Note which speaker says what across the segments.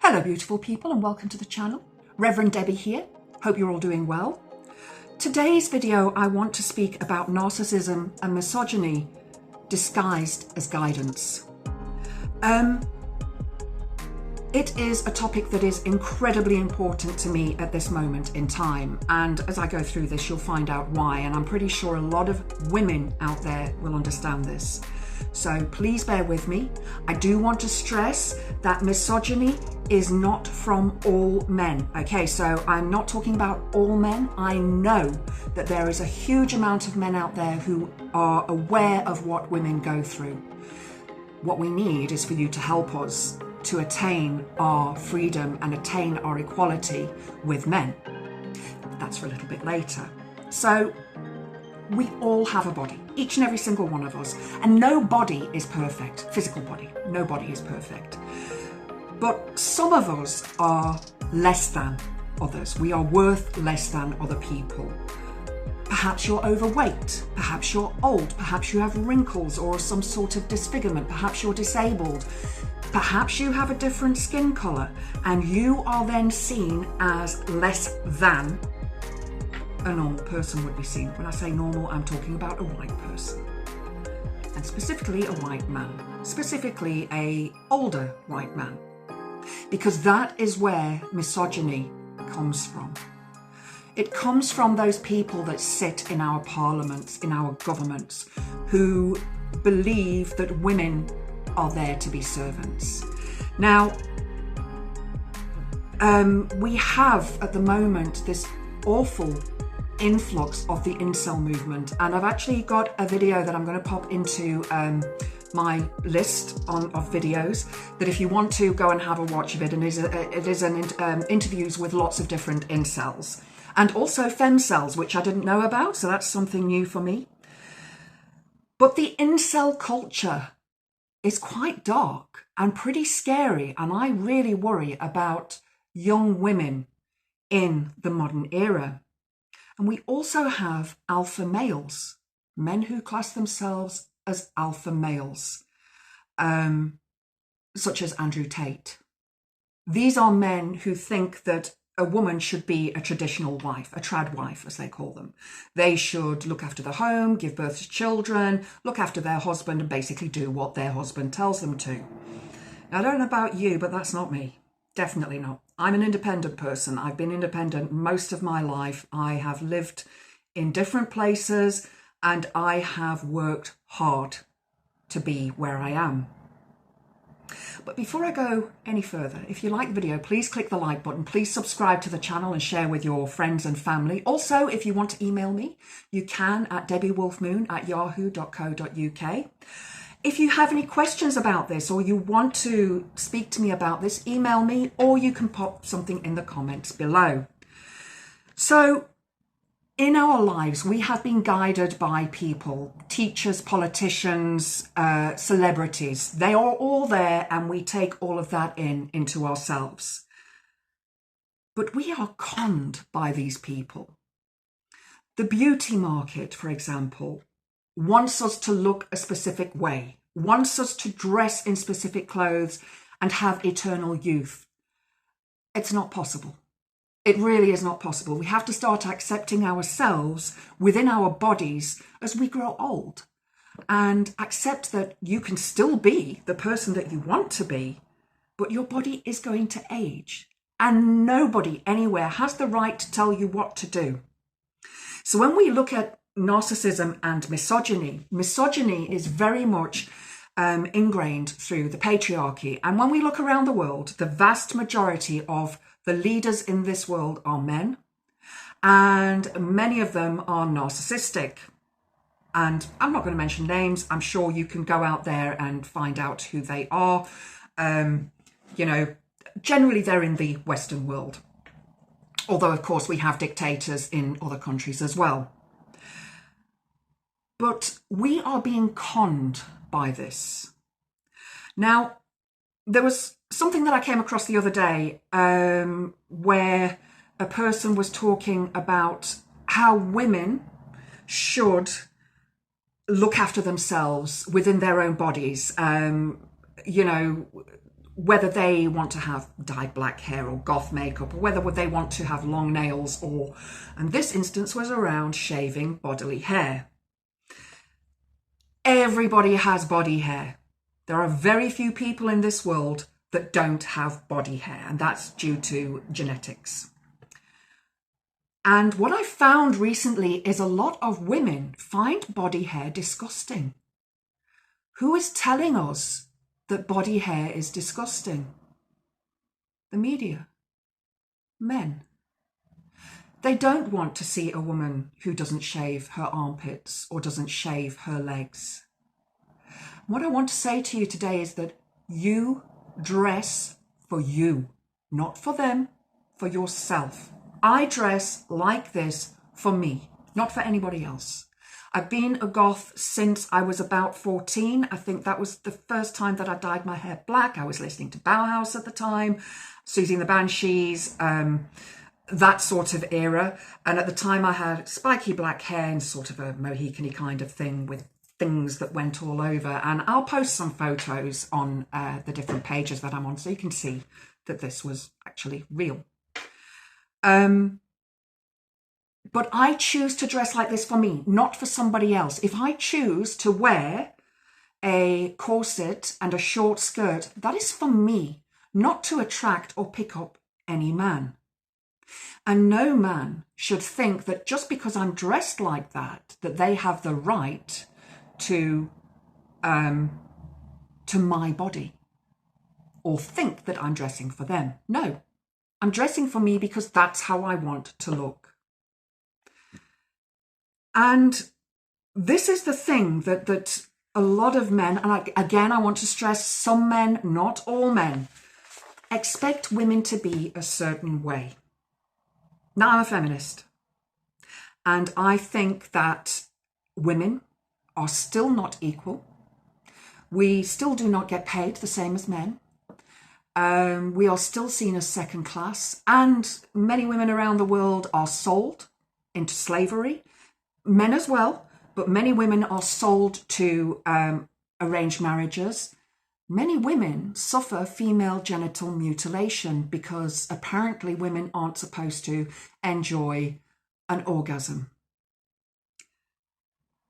Speaker 1: Hello beautiful people and welcome to the channel. Reverend Debbie here. Hope you're all doing well. Today's video I want to speak about narcissism and misogyny disguised as guidance. It is a topic that is incredibly important to me at this moment in time, and as I go through this you'll find out why, and I'm pretty sure a lot of women out there will understand this. So please bear with me. I do want to stress that misogyny is not from all men. Okay, so I'm not talking about all men. I know that there is a huge amount of men out there who are aware of what women go through. What we need is for you to help us to attain our freedom and attain our equality with men. That's for a little bit later. So we all have a body, each and every single one of us, and no body is perfect. Physical body, no body is perfect. But some of us are less than others. We are worth less than other people. Perhaps you're overweight, perhaps you're old, perhaps you have wrinkles or some sort of disfigurement, perhaps you're disabled, perhaps you have a different skin colour, and you are then seen as less than a normal person would be seen. When I say normal, I'm talking about a white person, and specifically a white man, specifically a older white man, because that is where misogyny comes from. It comes from those people that sit in our parliaments, in our governments, who believe that women are there to be servants. Now, we have at the moment this awful influx of the incel movement, and I've actually got a video that I'm going to pop into my list of videos that if you want to go and have a watch of it, and it is interviews with lots of different incels and also femcels, which I didn't know about, so that's something new for me. But the incel culture is quite dark and pretty scary, and I really worry about young women in the modern era. And we also have alpha males, men who class themselves as alpha males, such as Andrew Tate. These are men who think that a woman should be a traditional wife, a trad wife, as they call them. They should look after the home, give birth to children, look after their husband, and basically do what their husband tells them to. Now, I don't know about you, but that's not me. Definitely not. I'm an independent person. I've been independent most of my life. I have lived in different places and I have worked hard to be where I am. But before I go any further, if you like the video, please click the like button. Please subscribe to the channel and share with your friends and family. Also, if you want to email me, you can at debbiewolfmoon@yahoo.co.uk. If you have any questions about this or you want to speak to me about this, email me, or you can pop something in the comments below. So in our lives, we have been guided by people, teachers, politicians, celebrities. They are all there and we take all of that into ourselves. But we are conned by these people. The beauty market, for example, wants us to look a specific way, wants us to dress in specific clothes and have eternal youth. It's not possible. It really is not possible. We have to start accepting ourselves within our bodies as we grow old, and accept that you can still be the person that you want to be, but your body is going to age, and nobody anywhere has the right to tell you what to do. So when we look at narcissism and misogyny, misogyny is very much ingrained through the patriarchy. And when we look around the world, the vast majority of the leaders in this world are men, and many of them are narcissistic. And I'm not going to mention names. I'm sure you can go out there and find out who they are. You know, generally they're in the Western world. Although, of course, we have dictators in other countries as well. But we are being conned by this. Now, there was something that I came across the other day where a person was talking about how women should look after themselves within their own bodies. You know, whether they want to have dyed black hair or goth makeup, or whether they want to have long nails, or, and this instance was around shaving bodily hair. Everybody has body hair. There are very few people in this world that don't have body hair, and that's due to genetics. And what I found recently is a lot of women find body hair disgusting. Who is telling us that body hair is disgusting? The media. Men. They don't want to see a woman who doesn't shave her armpits or doesn't shave her legs. What I want to say to you today is that you dress for you, not for them, for yourself. I dress like this for me, not for anybody else. I've been a goth since I was about 14. I think that was the first time that I dyed my hair black. I was listening to Bauhaus at the time, Susie and the Banshees, that sort of era. And at the time I had spiky black hair and sort of a Mohican-y kind of thing with things that went all over. And I'll post some photos on the different pages that I'm on so you can see that this was actually real. But I choose to dress like this for me, not for somebody else. If I choose to wear a corset and a short skirt, that is for me, not to attract or pick up any man. And no man should think that just because I'm dressed like that, that they have the right to my body or think that I'm dressing for them. No, I'm dressing for me because that's how I want to look. And this is the thing that a lot of men, and again, I want to stress some men, not all men, expect women to be a certain way. Now, I'm a feminist, and I think that women are still not equal. We still do not get paid the same as men. We are still seen as second class, and many women around the world are sold into slavery. Men as well, but many women are sold to arranged marriages. Many women suffer female genital mutilation because apparently women aren't supposed to enjoy an orgasm.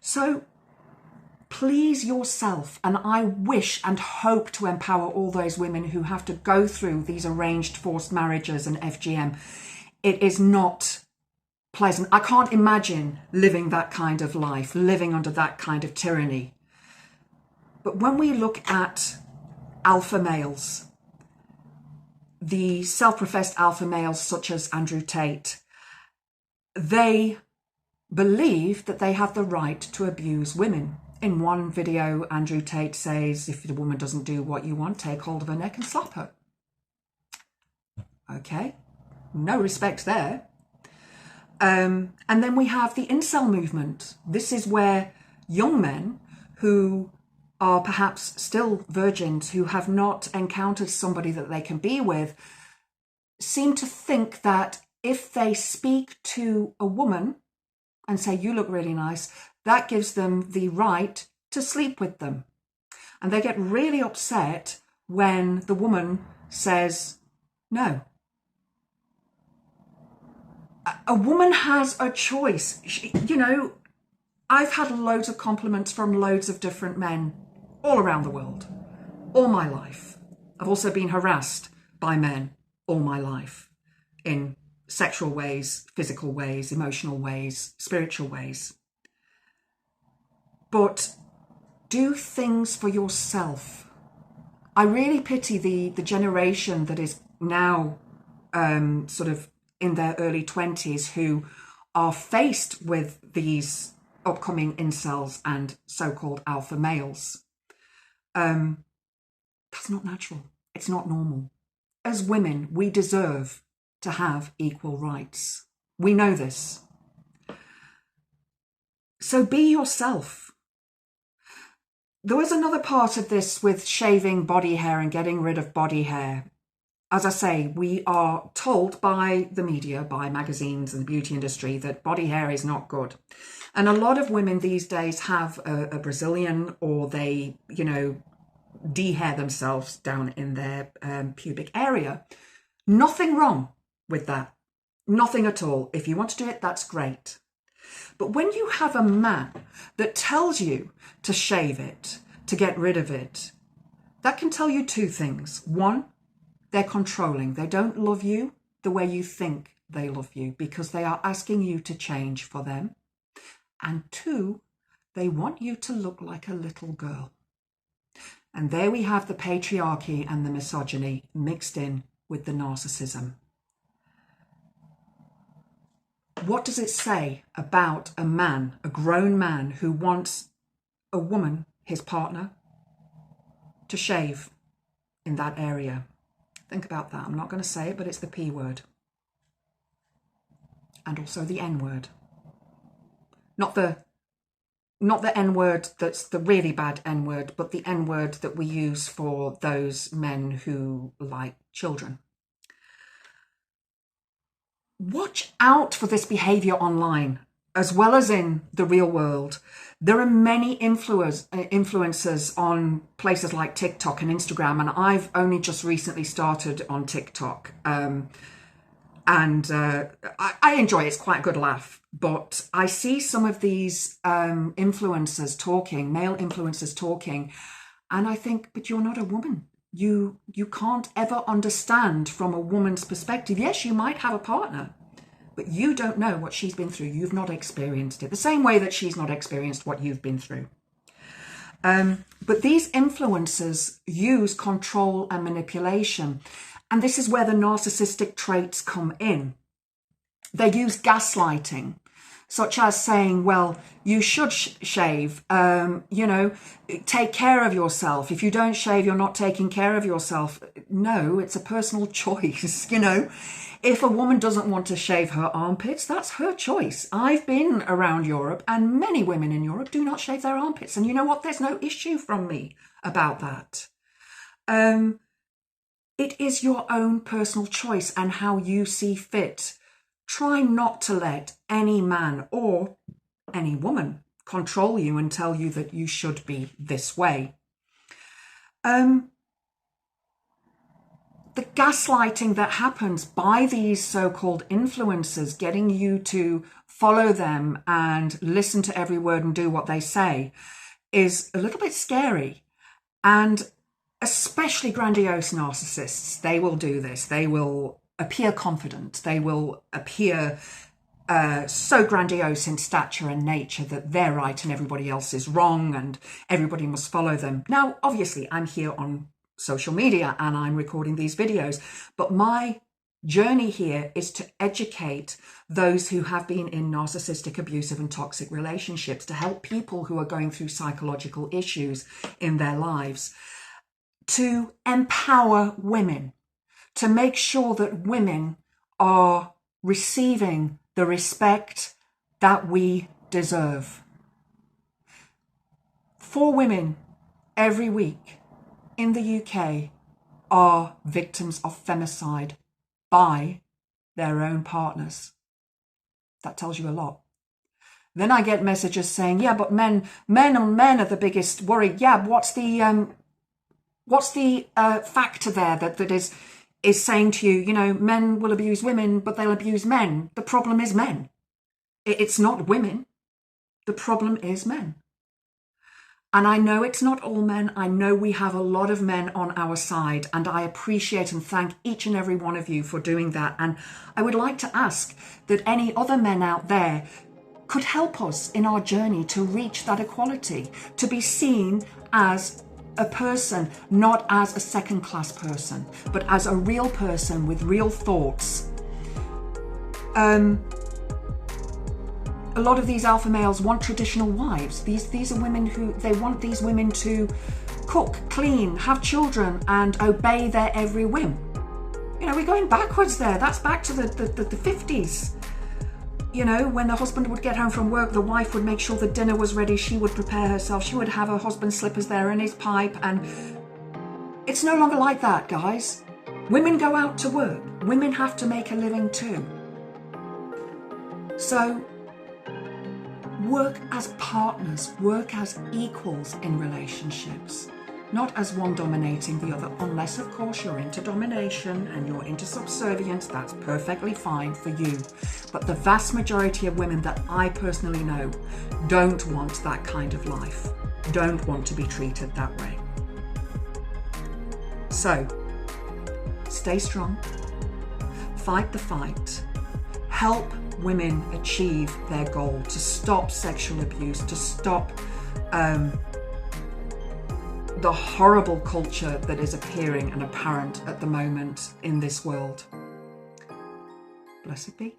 Speaker 1: So please yourself, and I wish and hope to empower all those women who have to go through these arranged forced marriages and FGM. It is not pleasant. I can't imagine living that kind of life, living under that kind of tyranny. But when we look at alpha males, the self-professed alpha males such as Andrew Tate, they believe that they have the right to abuse women. In one video, Andrew Tate says, if the woman doesn't do what you want, take hold of her neck and slap her. Okay, no respect there. And then we have the incel movement. This is where young men who are perhaps still virgins, who have not encountered somebody that they can be with, seem to think that if they speak to a woman and say, you look really nice, that gives them the right to sleep with them. And they get really upset when the woman says no. A woman has a choice. You know, I've had loads of compliments from loads of different men all around the world, all my life. I've also been harassed by men all my life in sexual ways, physical ways, emotional ways, spiritual ways. But do things for yourself. I really pity the generation that is now sort of in their early 20s who are faced with these upcoming incels and so-called alpha males. That's not natural. It's not normal. As women, we deserve to have equal rights. We know this. So be yourself. There was another part of this with shaving body hair and getting rid of body hair. As I say, we are told by the media, by magazines and the beauty industry that body hair is not good. And a lot of women these days have a Brazilian, or they, you know, de-hair themselves down in their pubic area. Nothing wrong with that. Nothing at all. If you want to do it, that's great. But when you have a man that tells you to shave it, to get rid of it, that can tell you two things. One, they're controlling. They don't love you the way you think they love you because they are asking you to change for them. And two, they want you to look like a little girl. And there we have the patriarchy and the misogyny mixed in with the narcissism. What does it say about a man, a grown man, who wants a woman, his partner, to shave in that area? Think about that. I'm not going to say it, but it's the P word. And also the N word. Not the N word that's the really bad N word, but the N word that we use for those men who like children. Watch out for this behavior online, as well as in the real world. There are many influencers on places like TikTok and Instagram, and I've only just recently started on TikTok. I enjoy it. It's quite a good laugh. But I see some of these influencers talking, male influencers talking, and I think, but you're not a woman. You can't ever understand from a woman's perspective. Yes, you might have a partner, but you don't know what she's been through. You've not experienced it the same way that she's not experienced what you've been through. But these influencers use control and manipulation. And this is where the narcissistic traits come in. They use gaslighting, such as saying, well, you should shave, take care of yourself. If you don't shave, you're not taking care of yourself. No, it's a personal choice, If a woman doesn't want to shave her armpits, that's her choice. I've been around Europe, and many women in Europe do not shave their armpits. And you know what? There's no issue from me about that. It is your own personal choice and how you see fit. Try not to let any man or any woman control you and tell you that you should be this way. The gaslighting that happens by these so-called influencers, getting you to follow them and listen to every word and do what they say, is a little bit scary. And especially grandiose narcissists, they will do this. They will appear confident. They will appear so grandiose in stature and nature that they're right and everybody else is wrong and everybody must follow them. Now, obviously, I'm here on social media and I'm recording these videos, but my journey here is to educate those who have been in narcissistic, abusive and toxic relationships, to help people who are going through psychological issues in their lives, to empower women, to make sure that women are receiving the respect that we deserve. 4 women every week in the UK are victims of femicide by their own partners. That tells you a lot. Then I get messages saying, yeah, but men are the biggest worry. Yeah, what's the factor there that is saying to you, men will abuse women, but they'll abuse men. The problem is men. It's not women. The problem is men. And I know it's not all men. I know we have a lot of men on our side, and I appreciate and thank each and every one of you for doing that. And I would like to ask that any other men out there could help us in our journey to reach that equality, to be seen as a person, not as a second-class person, but as a real person with real thoughts. A lot of these alpha males want traditional wives. These are women who, they want these women to cook, clean, have children, and obey their every whim. We're going backwards there. That's back to the 50s. When the husband would get home from work, the wife would make sure the dinner was ready. She would prepare herself. She would have her husband's slippers there and his pipe. And it's no longer like that, guys. Women go out to work. Women have to make a living too. So work as partners, work as equals in relationships. not as one dominating the other, unless of course you're into domination and you're into subservience. That's perfectly fine for you. But the vast majority of women that I personally know don't want that kind of life, don't want to be treated that way. So stay strong, fight the fight, help women achieve their goal to stop sexual abuse, to stop the horrible culture that is appearing and apparent at the moment in this world. Blessed be.